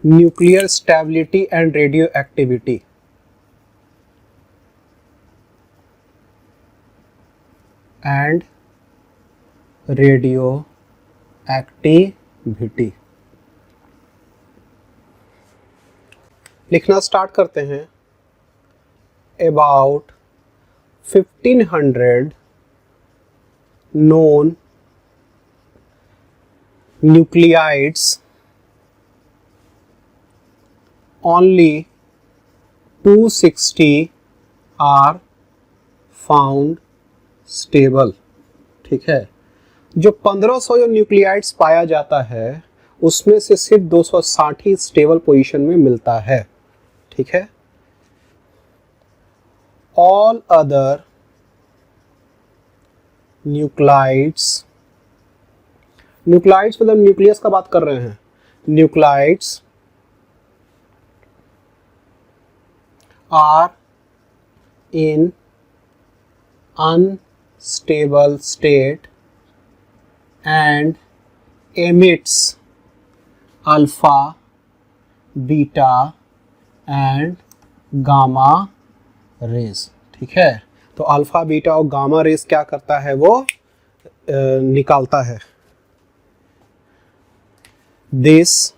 Nuclear stability and radio activity. लिखना start करते हैं। About 1500 known nuclides, only 260 are found stable। ठीक है, जो 1500 जो न्यूक्लियाइड्स पाया जाता है उसमें से सिर्फ 260 ही स्टेबल पोजीशन में मिलता है। ठीक है, ऑल अदर न्यूक्लाइड्स मतलब न्यूक्लियस का बात कर रहे हैं। Nuclides are in unstable state and emits alpha, beta and gamma rays. ठीक है, तो अल्फा, बीटा और गामा रेज क्या करता है, वो निकालता है। This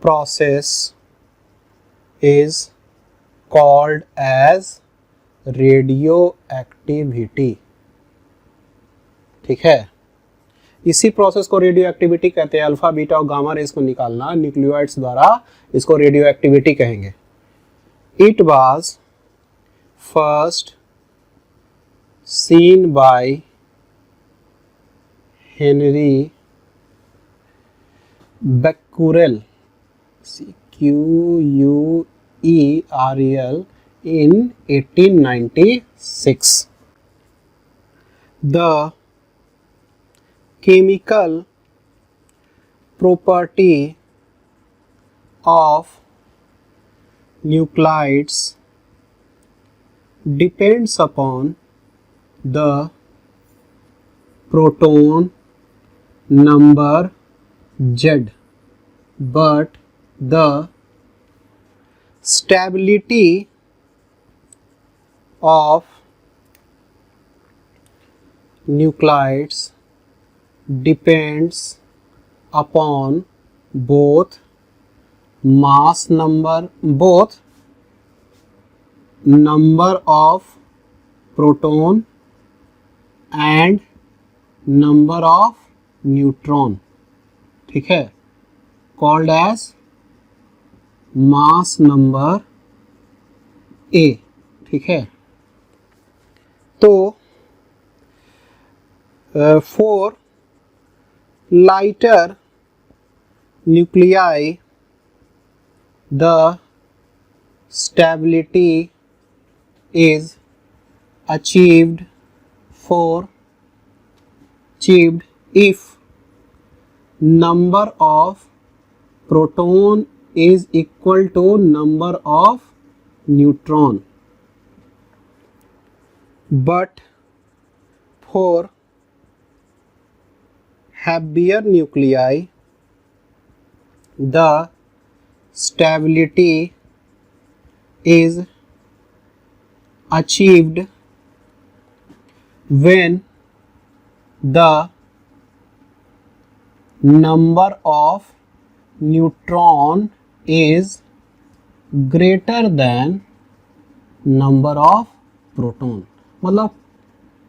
process is called as radioactivity. ठीक है, इसी प्रोसेस को रेडियो एक्टिविटी कहते हैं। अल्फा, बीटा और गामा रेज को निकालना न्यूक्लियोइड्स द्वारा, इसको रेडियो एक्टिविटी कहेंगे। It was first seen by Henry Becquerel Querel in 1896. The chemical property of nuclides depends upon the proton number Z, but the stability of nuclides depends upon both number of proton and number of neutron। ठीक है, called as mass number A। ठीक है, तो for lighter nuclei the stability is achieved if number of proton is equal to number of neutron, but for heavier nuclei the stability is achieved when the number of neutron is greater than number of proton। मतलब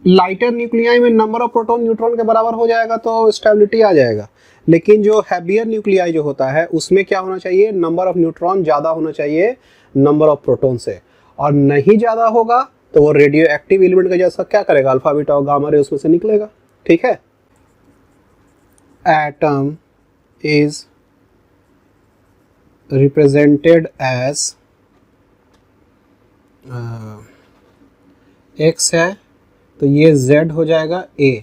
lighter nuclei में number of proton neutron के बराबर हो जाएगा तो stability आ जाएगा, लेकिन जो हैवियर न्यूक्लियाई जो होता है उसमें क्या होना चाहिए, नंबर ऑफ न्यूट्रॉन ज़्यादा होना चाहिए नंबर ऑफ प्रोटॉन से, और नहीं ज़्यादा होगा तो वो रेडियो एक्टिव एलिमेंट का जैसा क्या करेगा, अल्फा, बीटा और गामा रे उसमें से निकलेगा। ठीक है, atom is represented as X है तो ये z हो जाएगा a,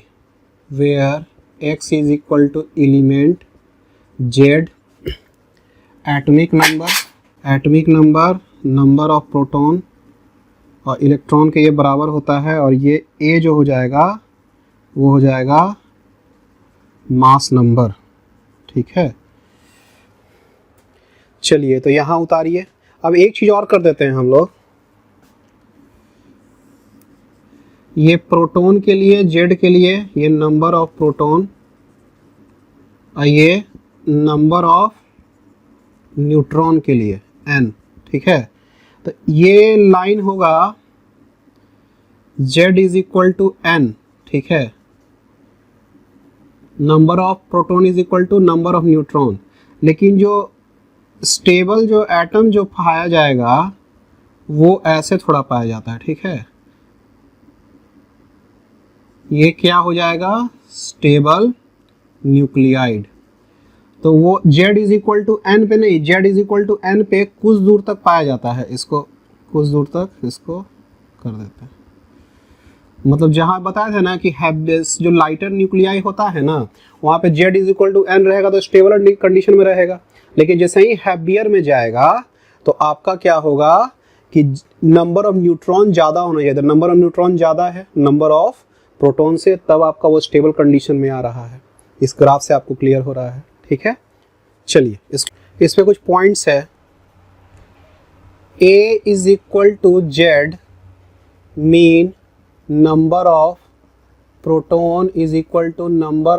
where x is equal to element z, atomic number, number of proton और इलेक्ट्रॉन के ये बराबर होता है, और ये a जो हो जाएगा वो हो जाएगा मास नंबर। ठीक है, चलिए तो यहाँ उतारिए। अब एक चीज़ और कर देते हैं हम लोग, ये प्रोटॉन के लिए जेड के लिए ये नंबर ऑफ प्रोटॉन और ये नंबर ऑफ न्यूट्रॉन के लिए n, ठीक है। तो ये लाइन होगा z is equal to n, ठीक है। Number of proton is equal to number of neutron, लेकिन जो स्टेबल जो एटम जो पाया जाएगा वो ऐसे थोड़ा पाया जाता है, ठीक है। ये क्या हो जाएगा, स्टेबल न्यूक्लियाइड। तो वो z is equal to N पे नहीं, z is equal to N पे कुछ दूर तक पाया जाता है। इसको कुछ दूर तक इसको कर देते हैं, मतलब जहां बताया था ना कि जो लाइटर न्यूक्लियाई होता है ना, वहां पे z is equal to N रहेगा तो स्टेबल कंडीशन में रहेगा। लेकिन जैसे ही हैवियर में जाएगा तो आपका क्या होगा कि नंबर ऑफ न्यूट्रॉन ज़्यादा होना चाहिए। नंबर ऑफ न्यूट्रॉन ज़्यादा है नंबर ऑफ प्रोटॉन से, तब आपका वो स्टेबल कंडीशन में आ रहा है। इस ग्राफ से आपको क्लियर हो रहा है, ठीक है। चलिए इस पे कुछ पॉइंट्स है। A is equal to Z mean number of proton is equal to number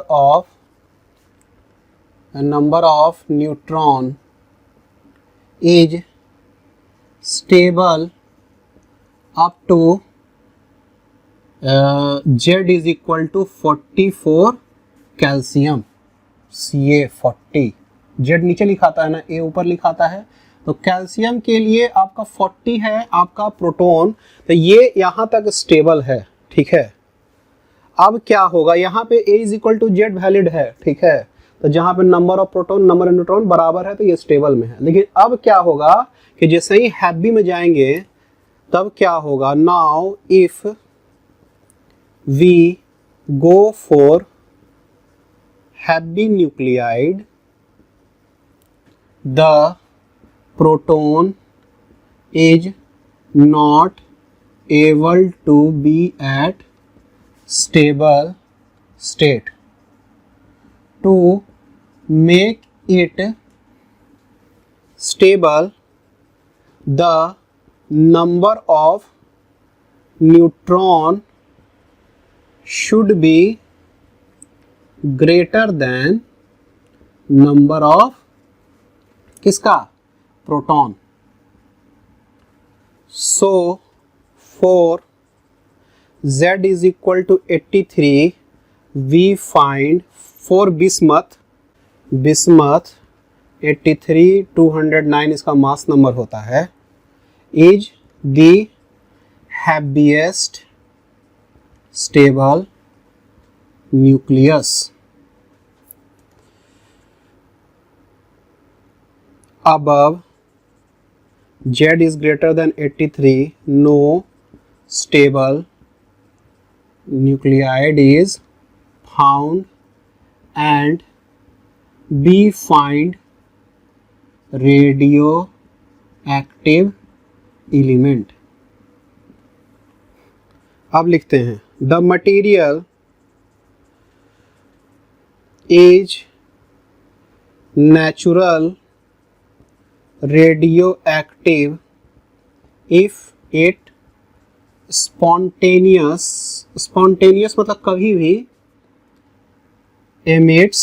of neutron is stable up to Z is equal to 44 calcium Ca40। Z नीचे लिखाता है ना, A ऊपर लिखाता है। तो कैल्शियम के लिए आपका 40 है आपका प्रोटॉन, तो ये यहाँ तक स्टेबल है, ठीक है। अब क्या होगा, यहाँ पे A is equal to Z valid है, ठीक है। तो जहाँ पे number of proton number of neutron बराबर है तो ये स्टेबल में है। लेकिन अब क्या होगा कि जैसे ही हैवी में जाएंगे तब क्या होगा, now if we go for heavy nuclide the proton is not able to be at stable state. To make it stable, the number of neutron should be greater than number of किसका, proton. So for Z is equal to 83 we find for bismuth 83 209 इसका mass number होता है, is the heaviest stable nucleus. Above Z is greater than 83, no stable nuclide is found and B find radioactive element। अब लिखते हैं the material is natural radioactive if it spontaneous मतलब कभी भी emits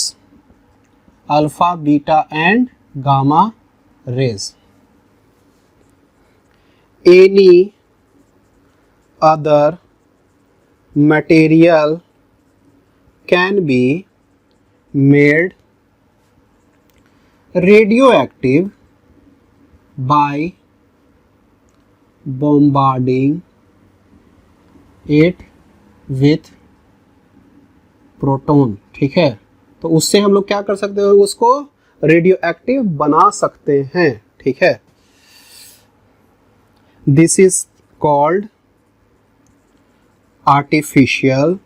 alpha beta and gamma rays। any other material can be made radioactive by bombarding it with proton, ठीक है। तो उससे हम लोग क्या कर सकते हैं, उसको रेडियो एक्टिव बना सकते हैं, ठीक है। This is called artificial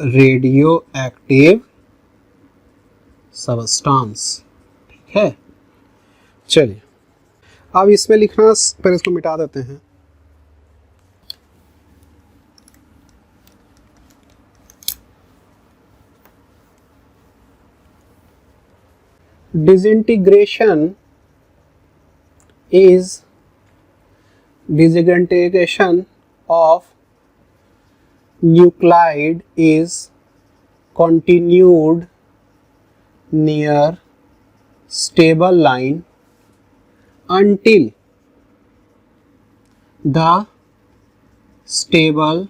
radio active substance, है। चलिए अब इसमें लिखना, पर इसको मिटा देते हैं। disintegration of nuclide is continued near stable line until the stable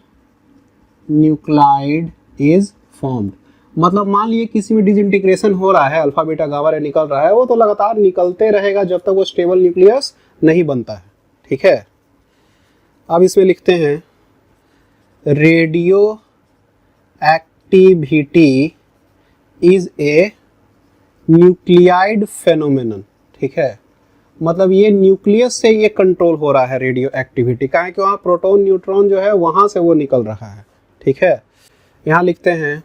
nuclide is formed। मतलब मान लिए किसी में डिसइंटीग्रेशन हो रहा है, अल्फा बीटा गामा रे निकल रहा है, वो तो लगातार निकलते रहेगा जब तक वो स्टेबल न्यूक्लियस नहीं बनता है। ठीक है, अब इसमें लिखते हैं radio activity is a nuclide phenomenon. ठीक है, मतलब ये न्यूक्लियस से ये कंट्रोल हो रहा है रेडियो एक्टिविटी का, है कि वहाँ प्रोटॉन न्यूट्रॉन जो है वहाँ से वो निकल रहा है। ठीक है, यहाँ लिखते हैं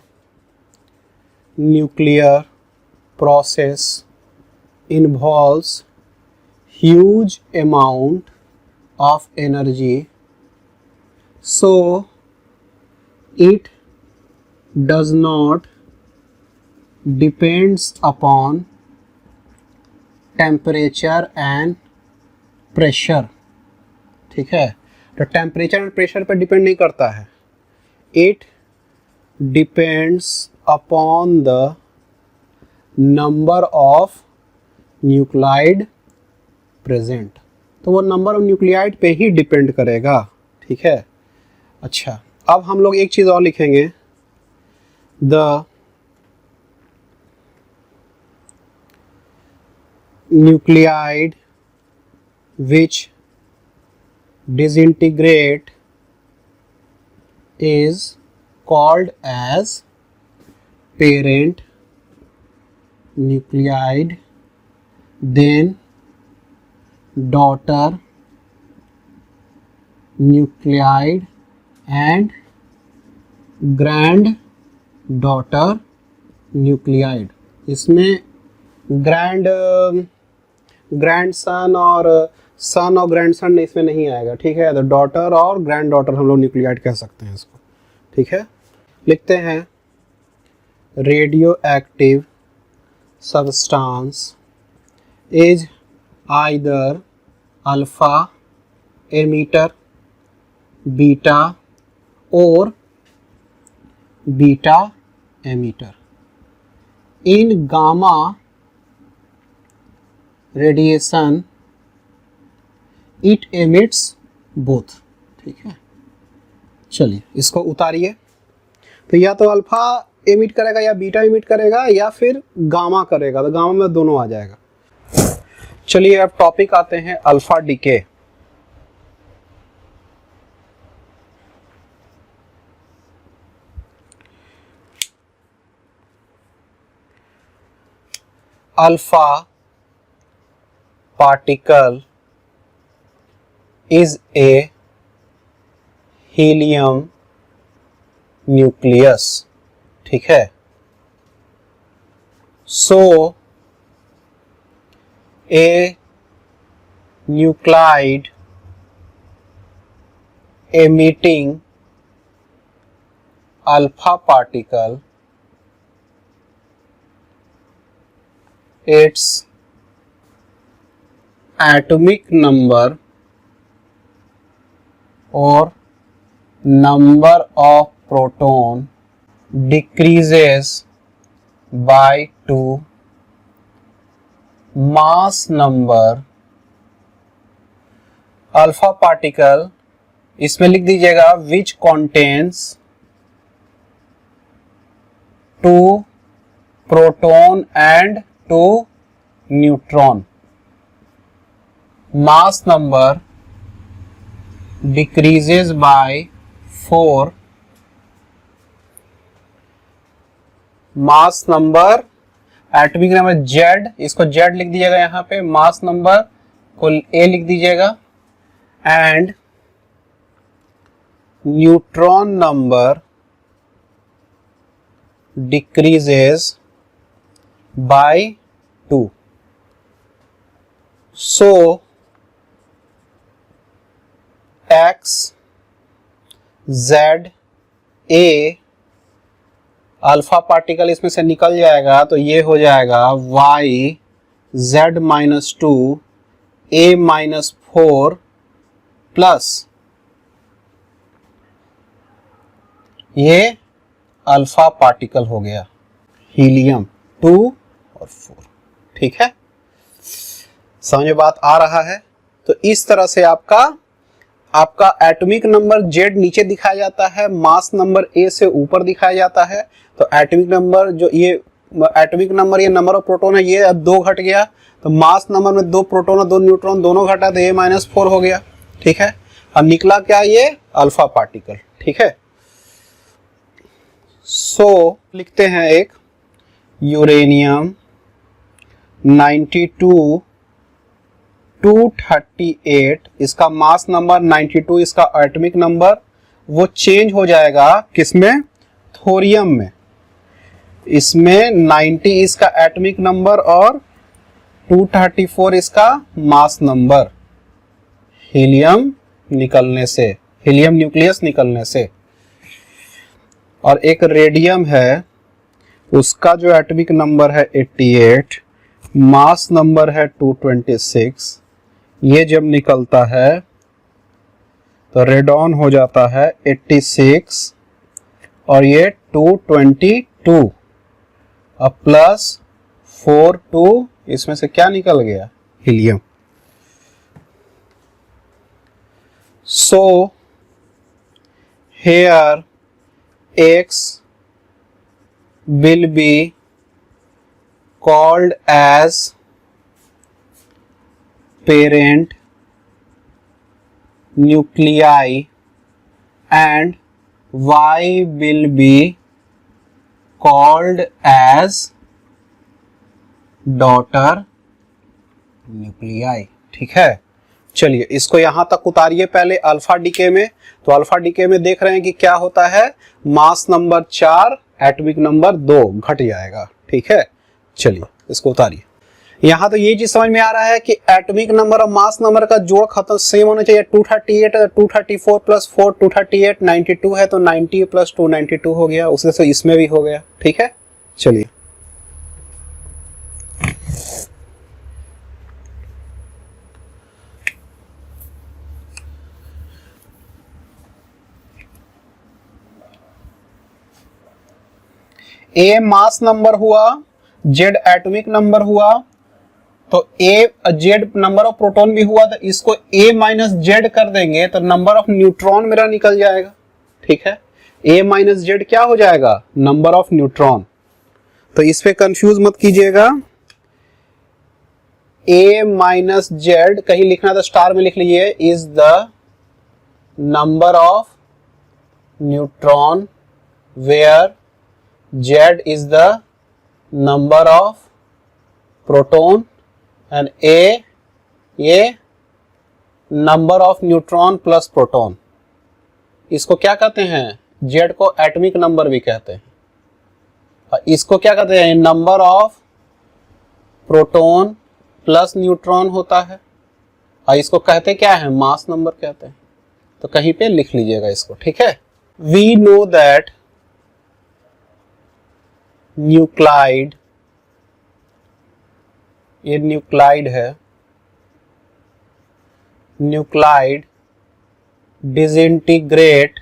nuclear process involves huge amount of energy, so it does not depends upon temperature and pressure। ठीक है, तो टेम्परेचर एंड प्रेशर पर डिपेंड नहीं करता है, it depends upon the number of nuclide present. तो वो नंबर ऑफ न्यूक्लियाइड पे ही डिपेंड करेगा। ठीक है, अच्छा, अब हम लोग एक चीज और लिखेंगे, the nuclide which disintegrate is called as parent nuclide, then daughter nuclide and granddaughter nuclide। इसमें ग्रैंडसन और सन और ग्रैंडसन इसमें नहीं आएगा। ठीक है, तो डॉटर और ग्रैंड डॉटर हम लोग न्यूक्लियाइड कह सकते हैं इसको। ठीक है, लिखते हैं radioactive substance is either alpha emitter, beta और beta emitter. In gamma radiation it emits both. ठीक है, चलिए इसको उतारिए, तो या तो अल्फा एमिट करेगा या बीटा एमिट करेगा या फिर गामा करेगा, तो गामा में दोनों आ जाएगा। चलिए अब टॉपिक आते हैं alpha decay. Alpha particle is a helium nucleus। ठीक है, so a nuclide emitting alpha particle, its atomic number or number of proton decreases by 2, mass number alpha particle, इसमें लिख दीजिएगा which contains 2 proton and 2 neutron, mass number decreases by 4, mass number atomic number Z, इसको Z लिख दीजिएगा यहाँ पे, mass number को A लिख दीजिएगा, and neutron number decreases by 2। So X Z A alpha particle इसमें से निकल जाएगा, तो ये हो जाएगा Y Z minus 2 A minus 4 plus ये अल्फा पार्टिकल हो गया, हीलियम 2 और 4। ठीक है, समझ में बात आ रहा है? तो इस तरह से आपका एटॉमिक नंबर Z नीचे दिखाया जाता है, मास नंबर A से ऊपर दिखाया जाता है। तो एटॉमिक नंबर जो ये एटॉमिक नंबर, ये नंबर ऑफ प्रोटॉन है, ये अब 2 घट गया। तो मास नंबर में 2 प्रोटॉन और 2 न्यूट्रॉन दोनों घटा, तो A-4 हो गया। ठीक है, अब निकला क्या? ये अल्फा पार्टिकल। ठीक है, सो लिखते हैं एक यूरेनियम 92 238, इसका मास नंबर 92, इसका एटॉमिक नंबर वो चेंज हो जाएगा किसमें? थोरियम में। इसमें 90 इसका एटॉमिक नंबर और 234 इसका मास नंबर, हीलियम निकलने से, हीलियम न्यूक्लियस निकलने से। और एक रेडियम है, उसका जो एटॉमिक नंबर है 88, मास नंबर है 226। ये जब निकलता है तो रेडॉन हो जाता है 86 और ये 222 अब प्लस 42, इसमें से क्या निकल गया? Helium. So here X will be called as parent nuclei and Y will be called as daughter nuclei। ठीक है, चलिए इसको यहां तक उतारिए पहले अल्फा डीके में। तो अल्फा डीके में देख रहे हैं कि क्या होता है, मास नंबर 4 एटॉमिक नंबर 2 घट जाएगा। ठीक है, चलिए इसको उतारिए। यहां तो ये चीज समझ में आ रहा है कि एटॉमिक नंबर और मास नंबर का जोड़ खत्म सेम होना चाहिए। 238 है, 234 प्लस 4 238, 92 है तो 90 प्लस 2 92 हो गया, उसी से इसमें भी हो गया। ठीक है, चलिए A मास नंबर हुआ, Z एटॉमिक नंबर हुआ, तो Z नंबर ऑफ प्रोटॉन भी हुआ, तो इसको A माइनस जेड कर देंगे तो नंबर ऑफ न्यूट्रॉन मेरा निकल जाएगा। ठीक है, A माइनस जेड क्या हो जाएगा? Number of neutron. तो इस पे कंफ्यूज मत कीजिएगा। A माइनस जेड कहीं लिखना तो स्टार में लिख लीजिए, is the number of neutron where Z is the number of proton and A ये number of neutron plus proton। इसको क्या कहते हैं? Z को एटॉमिक नंबर भी कहते हैं। और इसको क्या कहते हैं? Number of proton plus neutron होता है। और इसको कहते क्या है? मास नंबर कहते हैं। तो कहीं पे लिख लीजिएगा इसको। ठीक है, we know that न्यूक्लाइड, ये न्यूक्लाइड है, nuclide disintegrate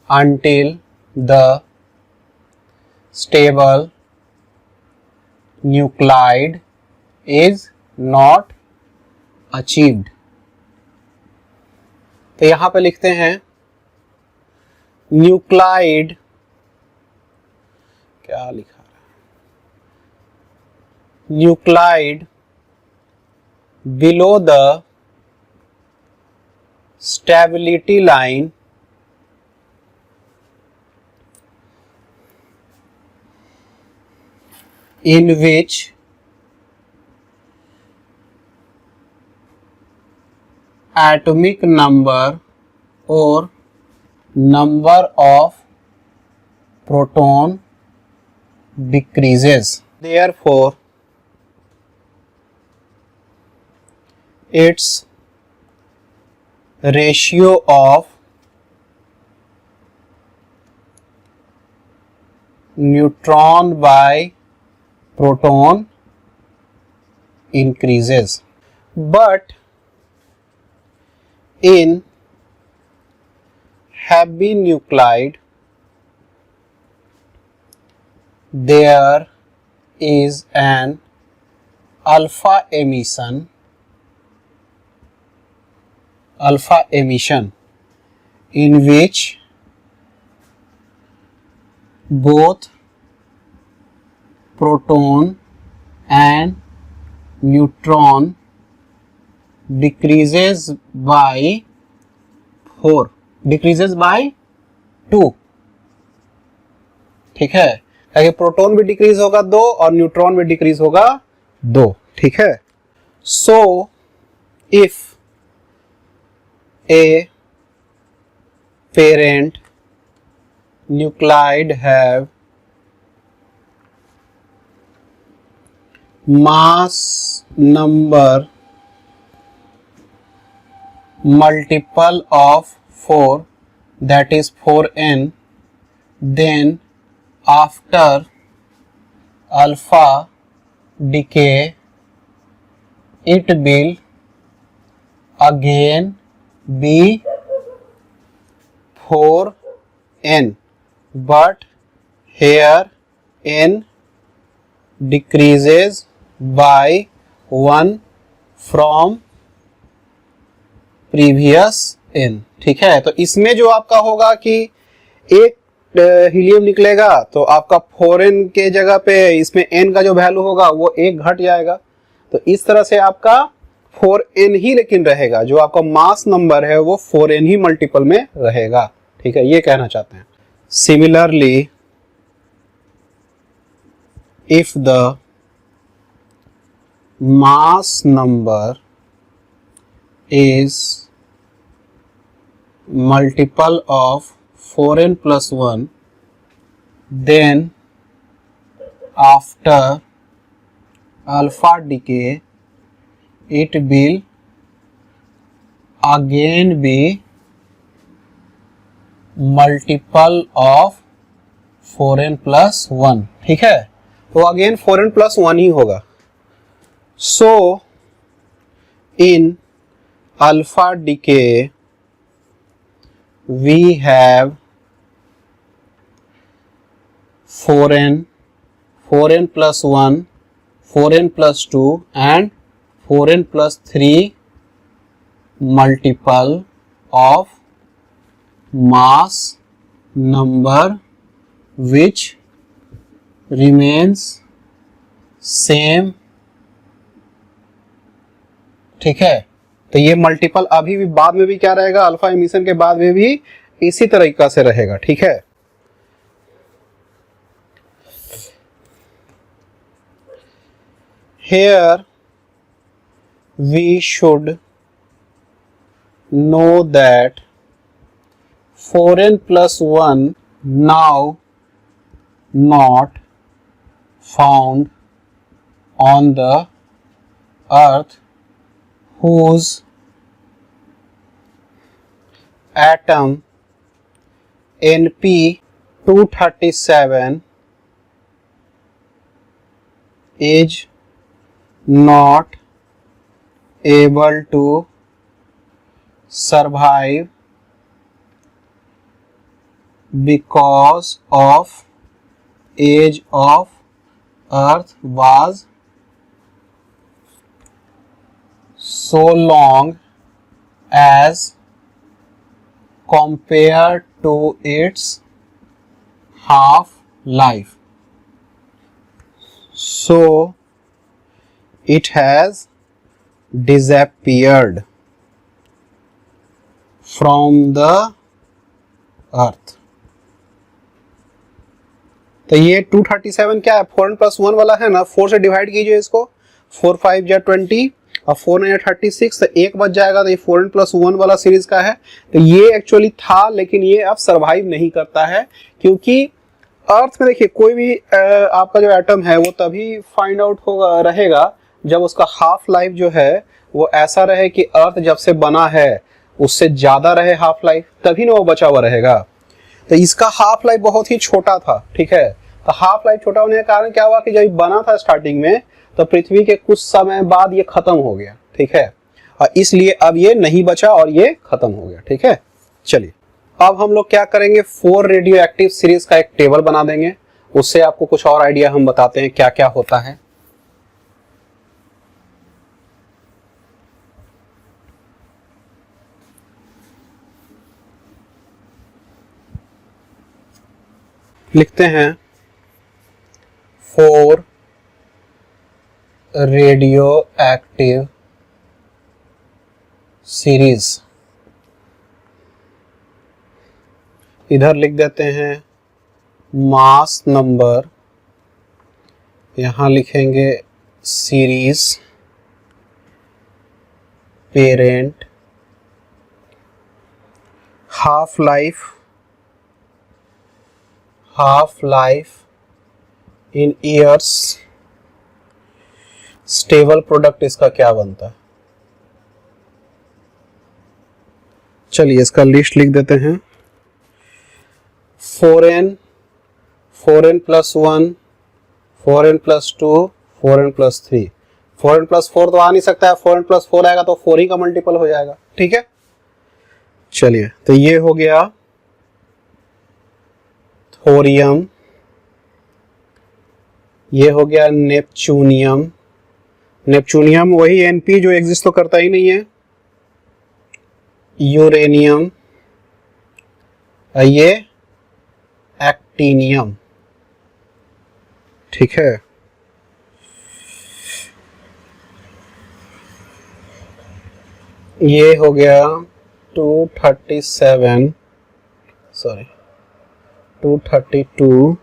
until the stable nuclide is not achieved। तो यहां पे लिखते हैं न्यूक्लाइड, क्या लिखा है? Nuclide below the stability line in which atomic number or number of proton decreases, therefore its ratio of neutron by proton increases. But in heavy nuclide there is an alpha emission in which both proton and neutron decreases by 2. ठीक है, ताकि proton भी decrease होगा 2 और neutron भी decrease होगा 2. ठीक है. So if A parent nuclide have mass number multiple of 4, that is 4n, then after alpha decay it will again be 4n, but here n decreases by 1 from previous n. ठीक है, तो इसमें जो आपका होगा कि एक हीलियम निकलेगा तो आपका 4n के जगह पे इसमें n का जो वैल्यू होगा वो 1 घट जाएगा. तो इस तरह से आपका 4n ही लेकिन रहेगा, जो आपका मास नंबर है वो 4n ही मल्टीपल में रहेगा. ठीक है, ये कहना चाहते हैं. Similarly if the mass number is multiple of 4n plus 1, then after alpha decay it will again be multiple of 4n plus 1. ठीक है, तो अगेन 4n plus 1 ही होगा. So in alpha decay we have 4n plus 1, 4n plus 2 and 4n plus 3 multiple of mass number which remains same. ठीक है, तो ये multiple अभी भी बाद में भी क्या रहेगा, अल्फा एमिशन के बाद में भी इसी तरीका से रहेगा. ठीक है, here we should know that 4n plus 1 now not found on the earth, whose atom Np237 is not able to survive because of age of earth was so long as compared to its half life, so it has disappeared from the earth. तो ये 237 क्या है, 4n plus 1 वाला है ना, 4 से divide कीजिए इसको, 4 5 या 20 और 4 9 36, तो 1 बच जाएगा. तो ये 4n plus 1 वाला सीरीज का है. तो ये एक्चुअली था, लेकिन ये अब सरवाइव नहीं करता है, क्योंकि अर्थ में देखिए कोई भी आपका जो एटम है वो तभी फाइंड आउट होगा रहेगा जब उसका हाफ लाइफ जो है वो ऐसा रहे कि अर्थ जब से बना है उससे ज्यादा रहे हाफ लाइफ, तभी ना वो बचा हुआ रहेगा. तो इसका हाफ लाइफ बहुत ही छोटा था. ठीक है, तो हाफ लाइफ छोटा होने के कारण क्या हुआ कि जब बना था स्टार्टिंग में तो पृथ्वी के कुछ समय बाद ये खत्म हो गया, ठीक है, और इसलिए अब ये नहीं बचा और ये खत्म हो गया, ठीक है। चलिए अब हम लोग क्या करेंगे, 4 रेडियो एक्टिव सीरीज का एक टेबल बना देंगे, उससे आपको कुछ और आइडिया हम बताते हैं क्या क्या होता है। लिखते हैं 4 रेडियो एक्टिव सीरीज। इधर लिख देते हैं मास नंबर, यहां लिखेंगे series, parent, half life in years, stable product इसका क्या बनता है। चलिए इसका लिस्ट लिख देते हैं, 4n plus 1, 4n plus 2, 4n plus 3। 4n plus 4 तो आ नहीं सकता है, 4n प्लस 4 आएगा तो 4 ही का मल्टीपल हो जाएगा, ठीक है। चलिए तो ये हो गया थोरियम, ये हो गया नेपच्यूनियम, नेपच्यूनियम वही एनपी जो एग्जिस्ट तो करता ही नहीं है, यूरेनियम, ये एक्टीनियम, ठीक है। ये हो गया 232, (232)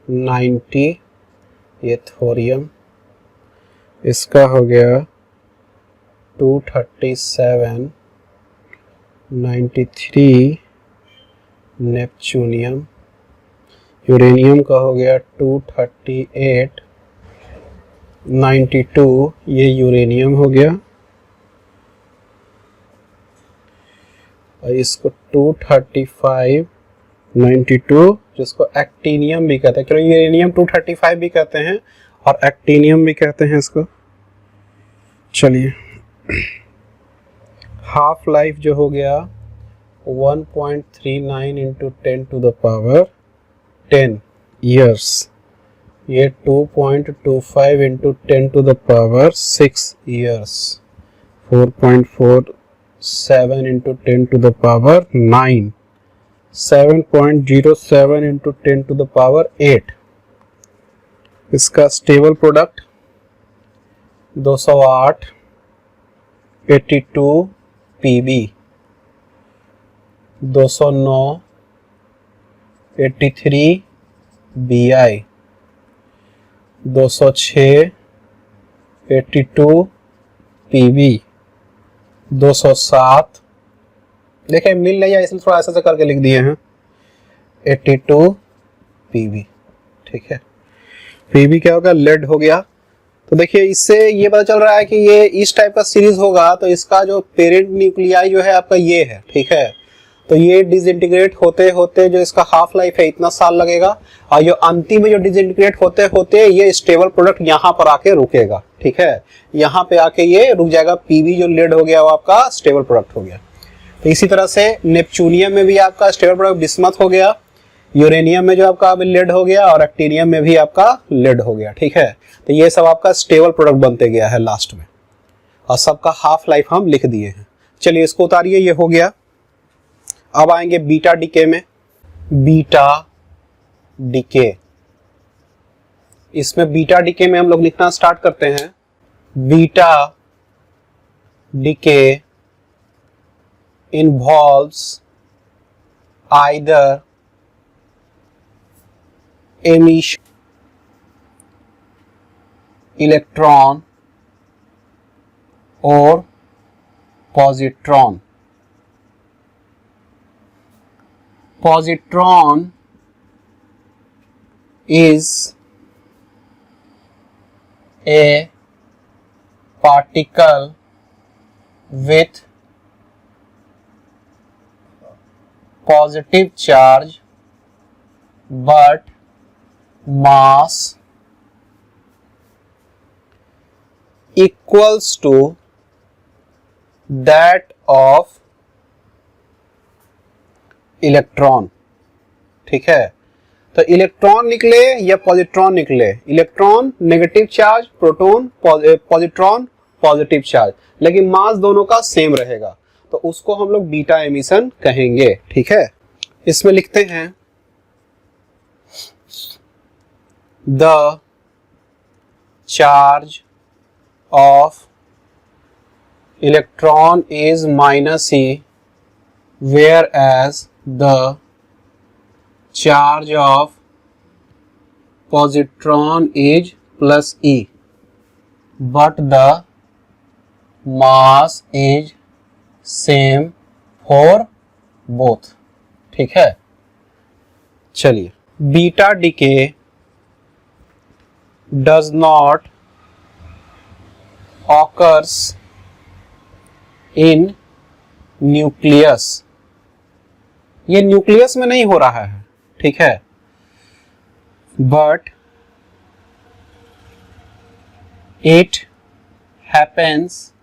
90, ये थोरियम, इसका हो गया 237 93 नेपच्यूनियम, यूरेनियम का हो गया 238 92, ये यूरेनियम हो गया, और इसको 235 92 जिसको एक्टीनियम भी कहते हैं, क्योंकि यूरेनियम 235 भी कहते हैं और एक्टीनियम भी कहते हैं इसको। चलिए हाफ लाइफ जो हो गया 1.39 into 10 to the power 10 years, ये 2.25 into 10 to the power 6 years, 4.47 into 10 to the power 9, 7.07 into 10 to the power 8। इसका stable product 208 82 PB, 209 83 BI, 206 82 PB, 207, देखिए मिल नहीं है इसलिए थोड़ा ऐसा करके लिख दिए हैं, 82 पीबी, ठीक है। पीबी क्या होगा, लेड हो गया। तो देखिए इससे ये पता चल रहा है कि ये इस टाइप का सीरीज होगा तो इसका जो पेरेंट न्यूक्लियाई जो है आपका ये है, ठीक है। तो ये डिसइंटीग्रेट होते होते जो इसका हाफ लाइफ है इतना साल लगेगा, और जो अंतिम में जो डिसइंटीग्रेट होते होते ये स्टेबल प्रोडक्ट यहाँ पर आके रुकेगा, ठीक है, यहाँ पे आके ये रुक जाएगा। पीबी जो लेड हो गया वो आपका स्टेबल प्रोडक्ट हो गया। तो इसी तरह से नेपच्यूनियम में भी आपका स्टेबल प्रोडक्ट बिस्मथ हो गया, यूरेनियम में जो आपका अभी लेड हो गया, और एक्टीनियम में भी आपका लेड हो गया, ठीक है। तो ये सब आपका स्टेबल प्रोडक्ट बनते गया है लास्ट में, और सबका हाफ लाइफ हम लिख दिए हैं। चलिए इसको उतारिए, ये हो गया। अब आएंगे बीटा डीके में। बीटा डीके, इसमें बीटा डीके में हम लोग लिखना स्टार्ट करते हैं, beta decay involves either emission electron or positron. Positron is a particle with positive charge but mass equals to that of electron. ठीक है, तो इलेक्ट्रॉन निकले या पॉजिट्रॉन निकले, electron negative charge, proton positron positive charge, लेकिन मास दोनों का same रहेगा, तो उसको हम लोग बीटा एमिशन कहेंगे। ठीक है, इसमें लिखते हैं the charge of electron is -e whereas the charge of positron is +e but the mass is same for both। ठीक है, चलिए, beta decay does not occurs in nucleus, ये न्यूक्लियस में नहीं हो रहा है। ठीक है, but it happens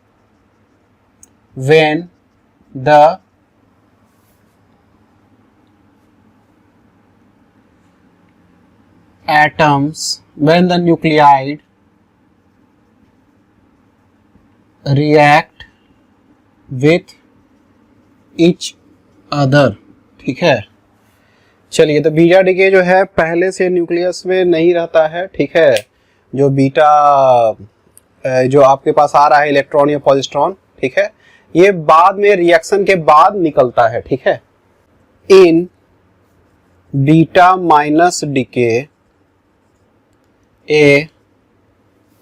when the atoms, when the nuclide react with each other। ठीक है, चलिए, तो बीटा डीके जो है पहले से न्यूक्लियस में नहीं रहता है। ठीक है, जो बीटा जो आपके पास आ रहा है इलेक्ट्रॉन या पॉजिट्रॉन, ठीक है, ये बाद में रिएक्शन के बाद निकलता है। ठीक है, in beta minus decay a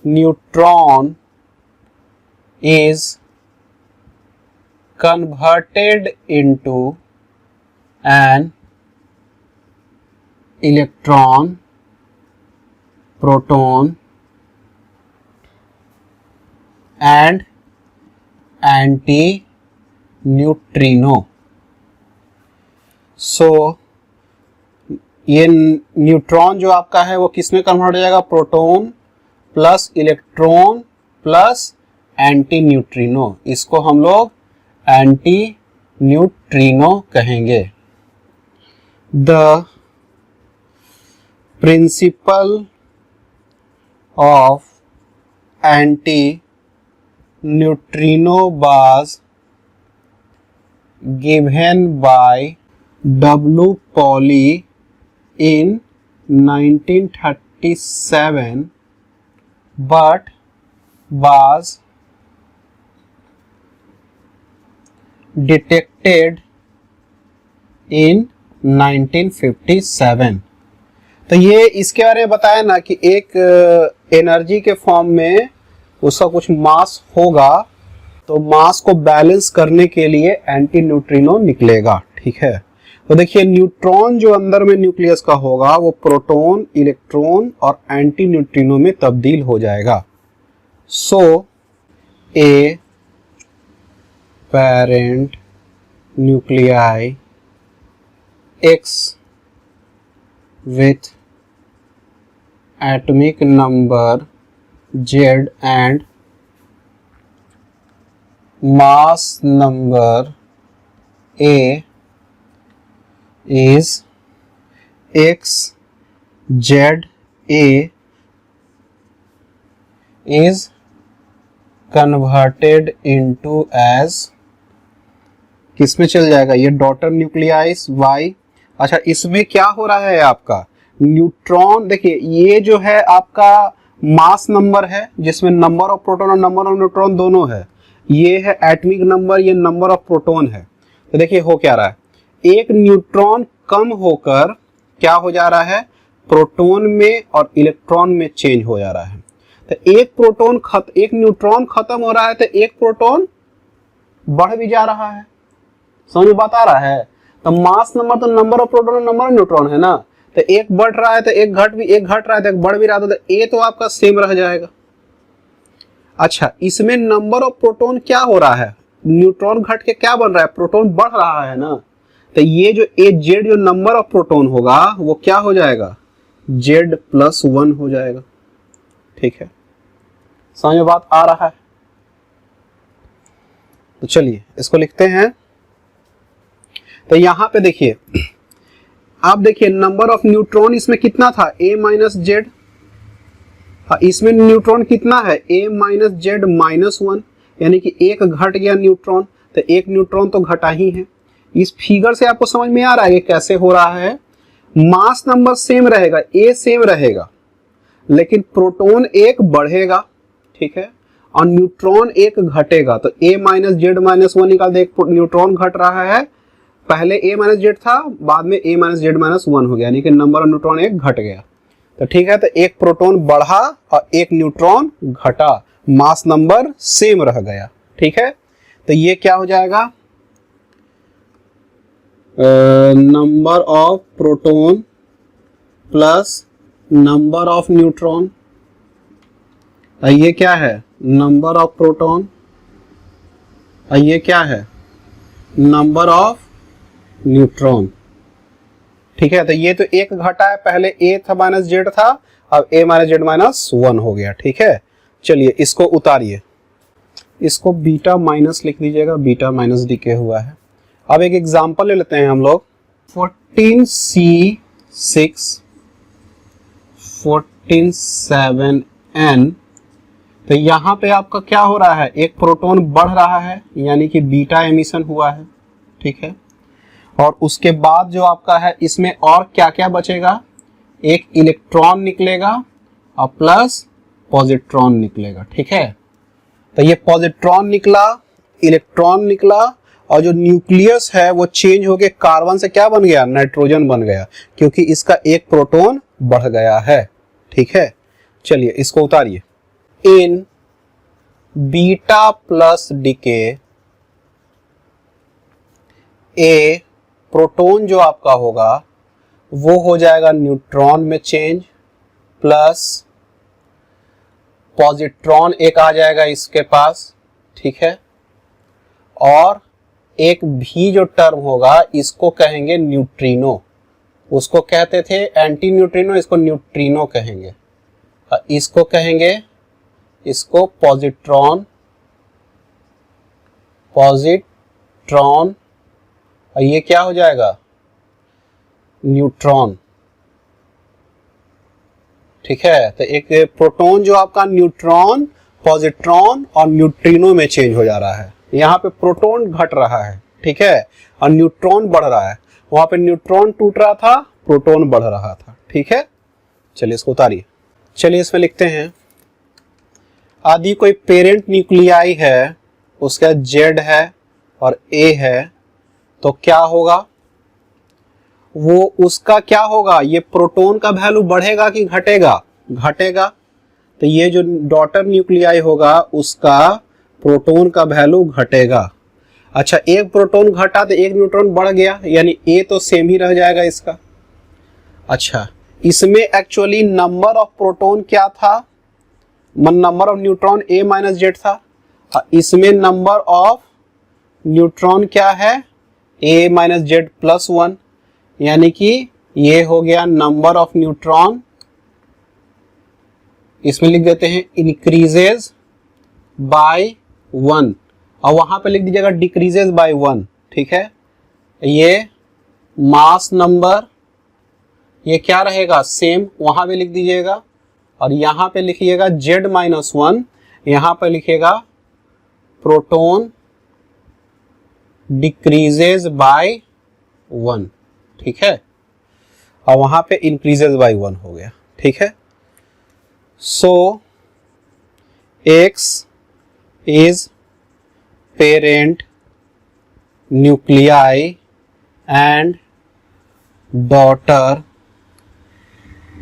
neutron is converted into an electron, proton and anti-neutrino। So ये न्यूट्रॉन जो आपका है वो किस में कन्वर्ट हो जाएगा, proton plus electron plus anti neutrino, इसको हम लोग एंटी न्यूट्रिनो कहेंगे। The principle of anti neutrino was given by W. Pauli in 1937 but was detected in 1957। तो ये इसके बारे में बताया ना कि एक एनर्जी के फॉर्म में उसका कुछ मास होगा, तो मास को बैलेंस करने के लिए एंटी न्यूट्रिनो निकलेगा। ठीक है, तो देखिए न्यूट्रॉन जो अंदर में न्यूक्लियस का होगा वो प्रोटॉन, इलेक्ट्रॉन और एंटी न्यूट्रिनो में तब्दील हो जाएगा। सो ए parent nuclei X with atomic number Z and mass number A is XZA is converted into as किस में चल जाएगा, ये डॉटर न्यूक्लियाइस Y। अच्छा, इसमें क्या हो रहा है आपका न्यूट्रॉन, देखिए ये जो है आपका मास नंबर है जिसमें नंबर ऑफ प्रोटॉन और नंबर ऑफ न्यूट्रॉन दोनों है, ये है एटॉमिक नंबर, ये नंबर ऑफ प्रोटॉन है। तो देखिए हो क्या रहा है, एक न्यूट्रॉन कम होकर क्या हो जा रहा है, प्रोटॉन में और इलेक्ट्रॉन में चेंज हो जा रहा है। तो एक न्यूट्रॉन खत्म हो रहा है तो एक प्रोटॉन बढ़ भी जा रहा है। समझ में बात आ रहा है? तो मास नंबर तो नंबर ऑफ प्रोटॉन और नंबर ऑफ न्यूट्रॉन है ना, तो एक बढ़ रहा है तो एक घट रहा है तो एक बढ़ भी रहा था, तो ए तो आपका सेम रह जाएगा। अच्छा, इसमें नंबर ऑफ प्रोटॉन क्या हो रहा है, न्यूट्रॉन घट के क्या बन रहा है, प्रोटॉन बढ़ रहा है ना, तो ये जो ए जेड जो नंबर ऑफ प्रोटॉन होगा वो क्या हो जाएगा, Z+1 हो जाएगा। ठीक है, समझ में बात आ रहा है? तो चलिए इसको लिखते हैं। तो यहां पे देखिए, आप देखिए नंबर ऑफ न्यूट्रॉन इसमें कितना था, A-Z। इसमें न्यूट्रॉन कितना है, A-Z-1, यानी कि एक घट गया न्यूट्रॉन। तो एक न्यूट्रॉन तो घटा ही है। इस फिगर से आपको समझ में आ रहा है कि कैसे हो रहा है। मास नंबर सेम रहेगा, A सेम रहेगा, लेकिन प्रोटॉन एक बढ़ेगा। ठीक है, और न्यूट्रॉन एक घटेगा। तो A-Z-1 निकाल दे, न्यूट्रॉन घट रहा है, पहले A-Z था, बाद में A-Z-1 हो गया, यानी कि नंबर ऑफ न्यूट्रॉन एक घट गया। तो ठीक है, तो एक प्रोटॉन बढ़ा और एक न्यूट्रॉन घटा, मास नंबर सेम रह गया। ठीक है, तो ये क्या हो जाएगा, number of proton plus number of neutron. ये क्या है, नंबर ऑफ प्रोटॉन, ये क्या है, नंबर ऑफ न्यूट्रॉन। ठीक है, तो ये तो एक घटा है, पहले A था -Z था, अब A-Z-1 हो गया। ठीक है, चलिए इसको उतारिए, इसको बीटा माइनस लिख दीजिएगा, बीटा माइनस डीके हुआ है। अब एक एग्जांपल ले लेते हैं हम लोग, 14C6 14(7N). तो यहाँ पे आपका क्या हो रहा है, एक प्रोटॉन बढ़ रहा है, यानी कि बीटा एमिशन हुआ है। ठीक है, और उसके बाद जो आपका है इसमें और क्या क्या बचेगा, एक इलेक्ट्रॉन निकलेगा और प्लस पॉजिट्रॉन निकलेगा। ठीक है, तो ये पॉजिट्रॉन निकला, इलेक्ट्रॉन निकला, और जो न्यूक्लियस है वो चेंज होके कार्बन से क्या बन गया, नाइट्रोजन बन गया, क्योंकि इसका एक प्रोटॉन बढ़ गया है। ठीक है, चलिए इसको उतारिए। इन बीटा प्लस डीके, ए प्रोटॉन जो आपका होगा वो हो जाएगा न्यूट्रॉन में चेंज, प्लस पॉजिट्रॉन एक आ जाएगा इसके पास। ठीक है, और एक भी जो टर्म होगा इसको कहेंगे न्यूट्रिनो, उसको कहते थे एंटी न्यूट्रिनो, इसको न्यूट्रिनो कहेंगे। इसको कहेंगे, इसको पॉजिट्रॉन, पॉजिट्रॉन, और ये क्या हो जाएगा, न्यूट्रॉन। ठीक है, तो एक प्रोटॉन जो आपका न्यूट्रॉन, पॉजिट्रॉन और न्यूट्रिनो में चेंज हो जा रहा है। यहाँ पे प्रोटॉन घट रहा है, ठीक है, और न्यूट्रॉन बढ़ रहा है। वहां पे न्यूट्रॉन टूट रहा था, प्रोटॉन बढ़ रहा था। ठीक है, चलिए इसको उतारिए। चलिए इसमें लिखते हैं, आदि कोई पेरेंट न्यूक्लियाई है, उसका Z है और A है, तो क्या होगा, वो उसका क्या होगा, ये प्रोटॉन का वैल्यू बढ़ेगा कि घटेगा, घटेगा। तो ये जो डॉटर न्यूक्लियाई होगा उसका प्रोटॉन का वैल्यू घटेगा। अच्छा, एक प्रोटॉन घटा तो एक न्यूट्रॉन बढ़ गया, यानी A तो सेम ही रह जाएगा इसका। अच्छा, इसमें एक्चुअली नंबर ऑफ प्रोटॉन क्या था, नंबर ऑफ न्यूट्रॉन A-Z था, इसमें नंबर ऑफ न्यूट्रॉन क्या है, A-Z+1, यानी कि ये हो गया नंबर ऑफ न्यूट्रॉन। इसमें लिख देते हैं इंक्रीजेज बाय 1, और वहां पे लिख दीजिएगा डिक्रीजेज बाय 1। ठीक है, ये मास नंबर, ये क्या रहेगा, सेम, वहां पे लिख दीजिएगा, और यहां पे लिखिएगा Z-1, यहां पे लिखिएगा प्रोटॉन डिक्रीजेज बाय 1। ठीक है, और वहां पे इंक्रीजेज बाय 1 हो गया। ठीक है, सो X is parent nuclei and daughter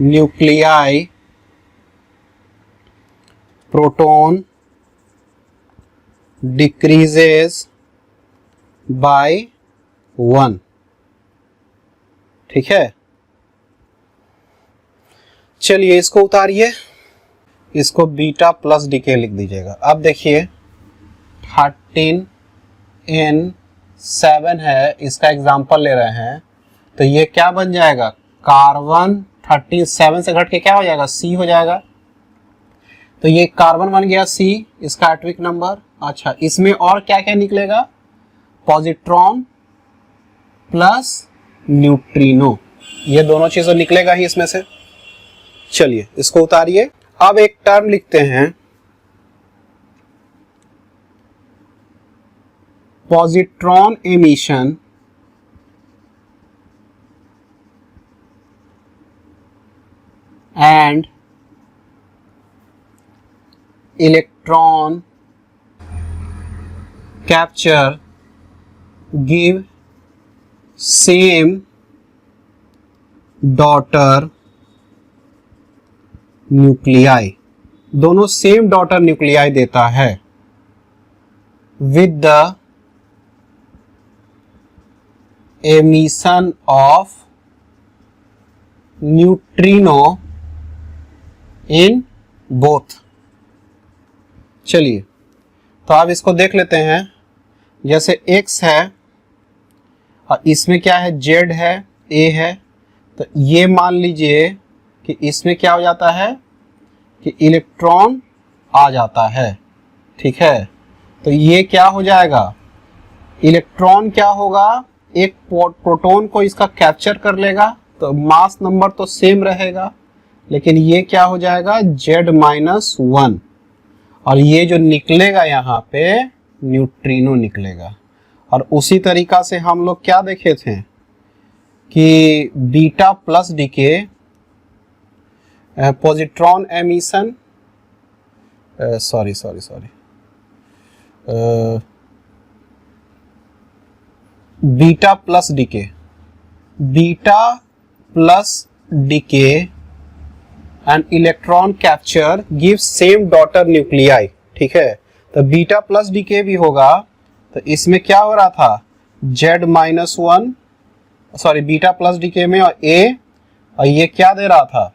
nuclei, proton decreases by 1। ठीक है, चलिए इसको उतारिए, इसको बीटा प्लस डीके लिख दीजिएगा। अब देखिए 13N7 है, इसका एग्जाम्पल ले रहे हैं, तो ये क्या बन जाएगा, कार्बन 13 7 से घट के क्या हो जाएगा, C हो जाएगा। तो ये कार्बन बन गया C, इसका एटॉमिक नंबर। अच्छा, इसमें और क्या क्या निकलेगा, पॉजिट्रॉन प्लस न्यूट्रिनो, ये दोनों चीजें निकलेगा ही इसमें से। चलिए इसको उतारिए। अब एक टर्म लिखते हैं, positron emission and electron capture give same daughter nuclei, दोनों सेम डॉटर न्यूक्लियाई देता है, with the emission of neutrino in both. चलिए तो आप इसको देख लेते हैं। जैसे X है और इसमें क्या है, Z है, A है, तो ये मान लीजिए कि इसमें क्या हो जाता है कि इलेक्ट्रॉन आ जाता है, ठीक है। तो ये क्या हो जाएगा, इलेक्ट्रॉन क्या होगा, एक प्रोटॉन को इसका कैप्चर कर लेगा, तो मास नंबर तो सेम रहेगा, लेकिन ये क्या हो जाएगा, Z-1, और ये जो निकलेगा यहाँ पे न्यूट्रिनो निकलेगा। और उसी तरीका से हम लोग क्या देखे थे कि beta plus decay, positron emission, sorry beta plus decay and electron capture give same daughter nuclei, ठीक है। तो बीटा प्लस डीके भी होगा, तो इसमें क्या हो रहा था, Z-1, sorry beta plus DK में और A, और ये क्या दे रहा था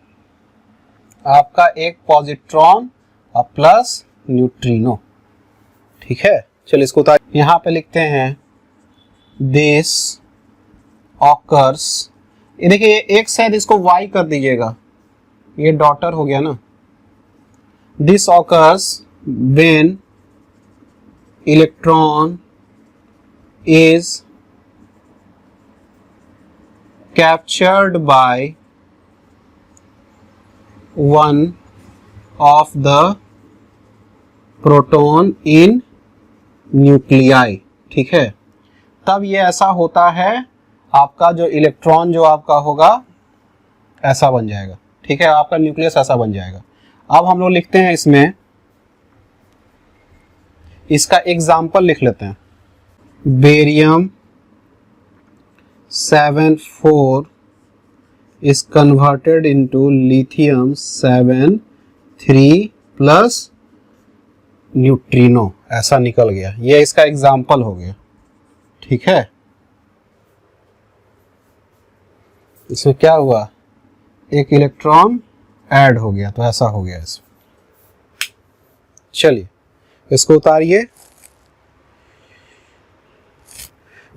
आपका एक पॉजिट्रॉन और प्लस न्यूट्रिनो, ठीक है। चलिए इसको यहाँ पे लिखते हैं, दिस ऑकर्स, ये देखिए एक शायद इसको Y कर दीजिएगा, ये डॉटर हो गया ना। This occurs when electron is captured by one of the proton in nuclei, ठीक है। तब ये ऐसा होता है, आपका जो इलेक्ट्रॉन जो आपका होगा ऐसा बन जाएगा, ठीक है, आपका न्यूक्लियस ऐसा बन जाएगा। अब हम लोग लिखते हैं इसमें, इसका एग्जाम्पल लिख लेते हैं, barium 7,4 is converted into lithium 7,3 plus neutrino, ऐसा निकल गया। ये इसका एग्जाम्पल हो गया, ठीक है। इसमें क्या हुआ, एक इलेक्ट्रॉन ऐड हो गया, तो ऐसा हो गया इसमें। चलिए इसको उतारिए।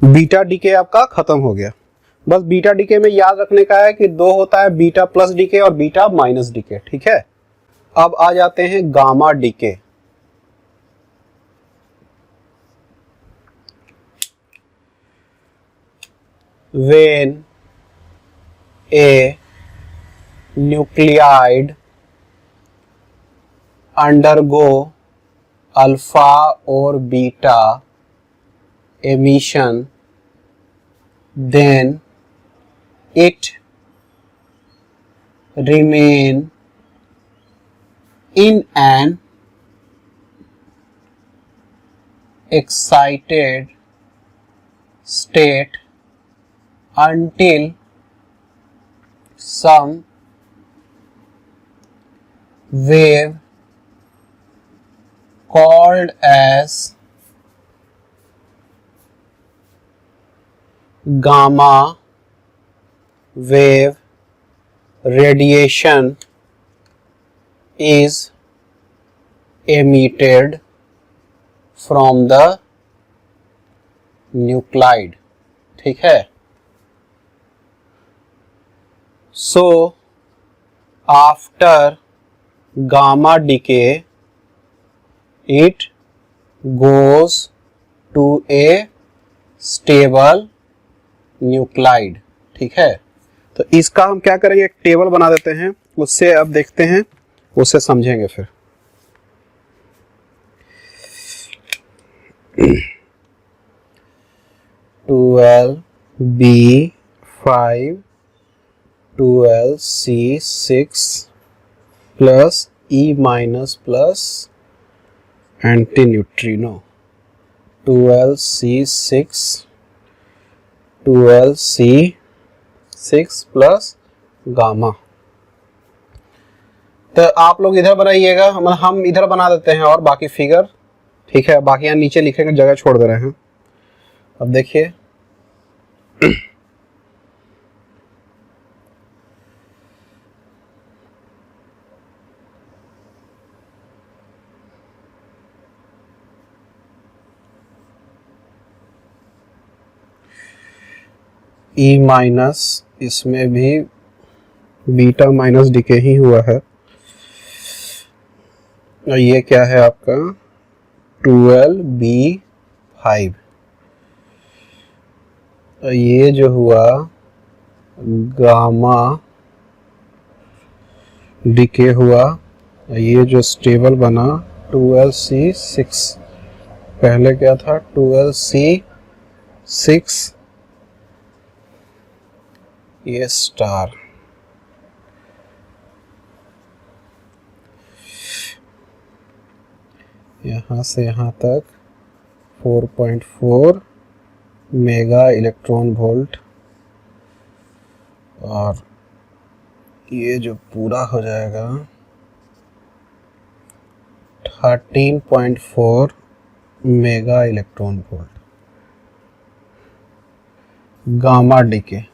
बीटा डीके आपका खत्म हो गया। बस बीटा डीके में याद रखने का है कि दो होता है, बीटा प्लस डीके और बीटा माइनस डीके, ठीक है। अब आ जाते हैं gamma decay. When a nuclide undergo alpha or beta emission, then it remain in an excited state until some wave called as gamma wave radiation is emitted from the nuclide, ठीक है। So after gamma decay it goes to a stable nuclide। ठीक है, तो इसका हम क्या करेंगे, एक टेबल बना देते हैं, उससे अब देखते हैं, उससे समझेंगे फिर। (12B5 12C6 plus E minus plus anti neutrino 12C6 12C6 plus gamma. तो आप लोग इधर बनाइएगा, हम इधर बना देते हैं और बाकी फिगर, ठीक है, बाकी यहाँ नीचे लिखेंगे, जगह छोड़ दे रहे हैं। अब देखिए E माइनस, इसमें भी बीटा माइनस डीके ही हुआ है, और ये क्या है आपका 12B5, और ये जो हुआ गामा डीके हुआ, ये जो स्टेबल बना 12C6, पहले क्या था 12C6, ये स्टार, यहाँ से यहाँ तक 4.4 मेगा इलेक्ट्रॉन वोल्ट, और ये जो पूरा हो जाएगा 13.4 mega electron volt gamma decay.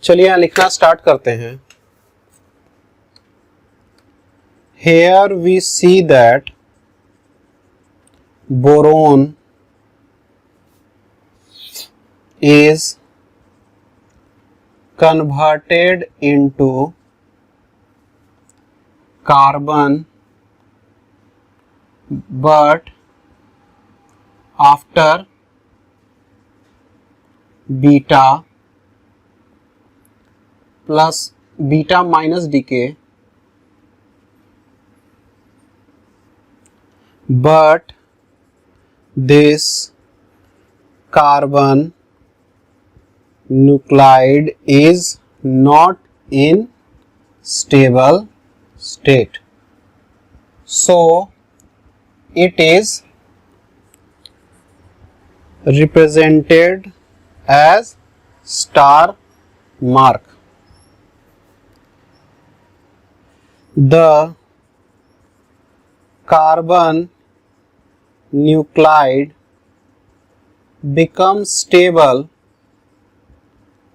चलिए यहाँ लिखना स्टार्ट करते हैं। Here we see that boron is converted into carbon, but after beta plus beta minus decay, but this carbon nuclide is not in stable state, so it is represented as star mark. The carbon nuclide becomes stable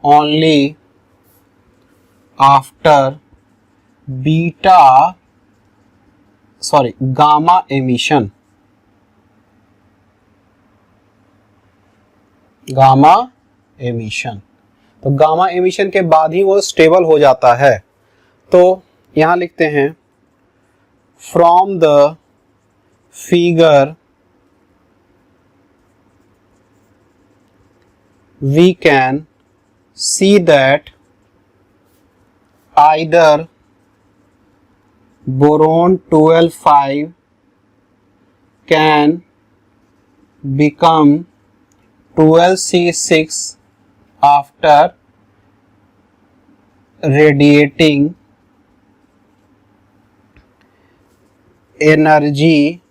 only after gamma emission. Gamma emission, तो gamma emission के बाद ही वो stable हो जाता है। तो यहां लिखते हैं from the figure we can see that either boron 12(5) can become 12C6 after radiating energy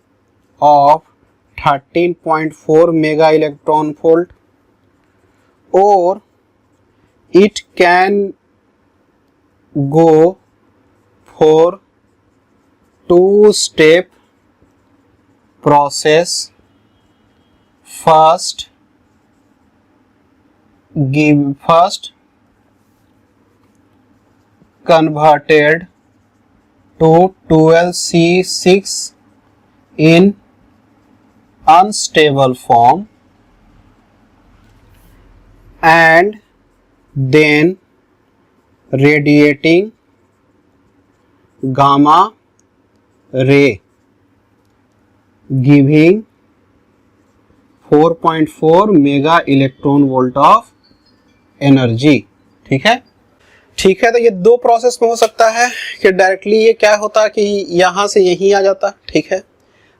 of 13.4 mega electron volt, or it can go for two-step process. First converted to 12C6 in unstable form and then radiating gamma ray giving 4.4 mega electron volt of energy. ठीक है, ठीक है। तो ये दो process में हो सकता है कि डायरेक्टली ये क्या होता है कि यहां से यहीं आ जाता। ठीक है,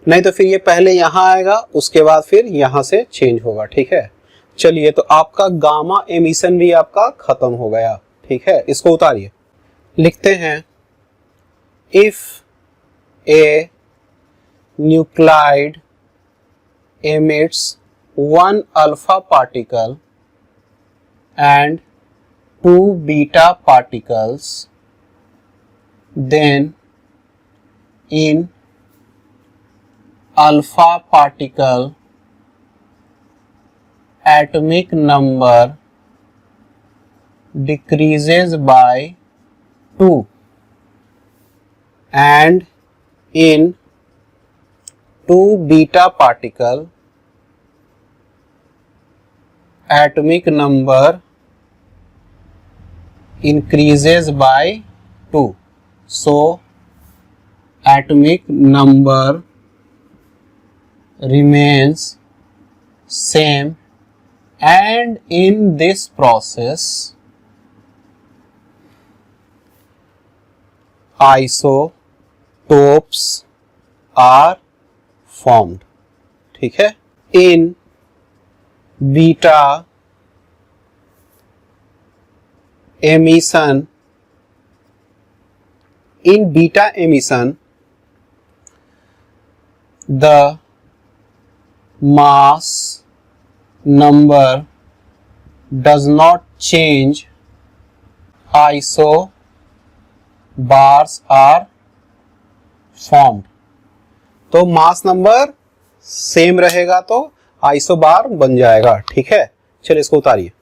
नहीं तो फिर ये पहले यहां आएगा उसके बाद फिर यहां से चेंज होगा। ठीक है, चलिए तो आपका गामा एमिशन भी आपका खत्म हो गया। ठीक है, इसको उतारिए, लिखते हैं if A nuclide emits one alpha particle and two beta particles, then in alpha particle atomic number decreases by 2 and in 2 beta particle atomic number increases by 2. So atomic number remains same, and in this process isotopes are formed. ठीक है, in beta emission, the mass number does not change, isobars are formed. तो mass number same रहेगा तो isobar बन जाएगा। ठीक है, चलिए इसको उतारिए।